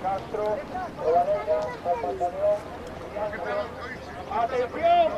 Castro, Ovareira, Pantaleón, ¡atención!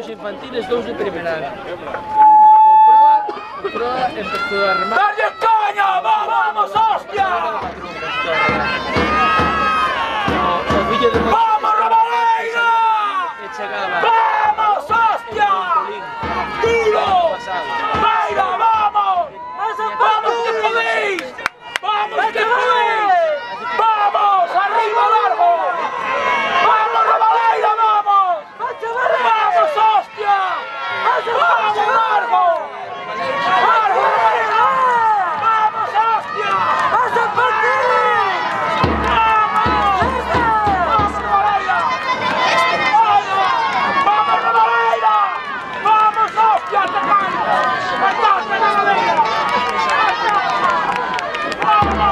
Infantiles 2 de primera. Proa empezó a armar. ¡Dale caña! ¡Vamos, hostia! ¡Vamos, Romareira! ¡Vamos, hostia! ¡Duro! ¡Venga, vamos! ¡Vamos que podéis! ¡Vamos que podéis! ¡Vamos! ¡Arriba, largo! ¡Vamos, Romareira, vamos! ¡Vamos, hostia! ¡Vamos, largo! ¡Largo, Romareira! ¡Vamos, hostia! ¡Vas a partir! ¡Vamos, Romareira! ¡Vamos, Romareira! ¡Vamos, hostia! ¡Te caes! ¡Fantasma, Romareira! ¡Vamos!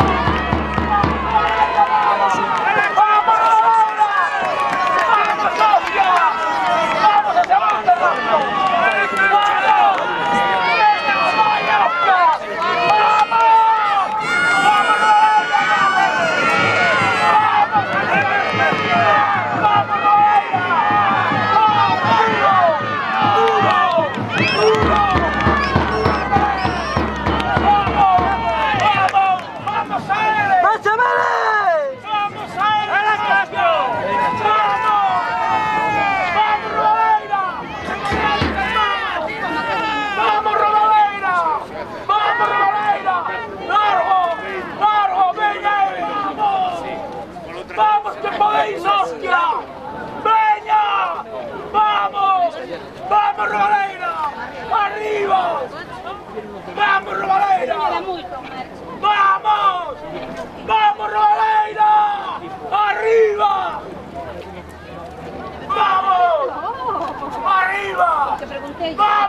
¡Vamos que podéis, hostia! ¡Veña! ¡Vamos! ¡Vamos, Romareira! ¡Arriba! ¡Vamos, Romareira! ¡Vamos! ¡Vamos, Romareira! ¡Arriba! ¡Vamos! ¡Arriba! ¡Vamos!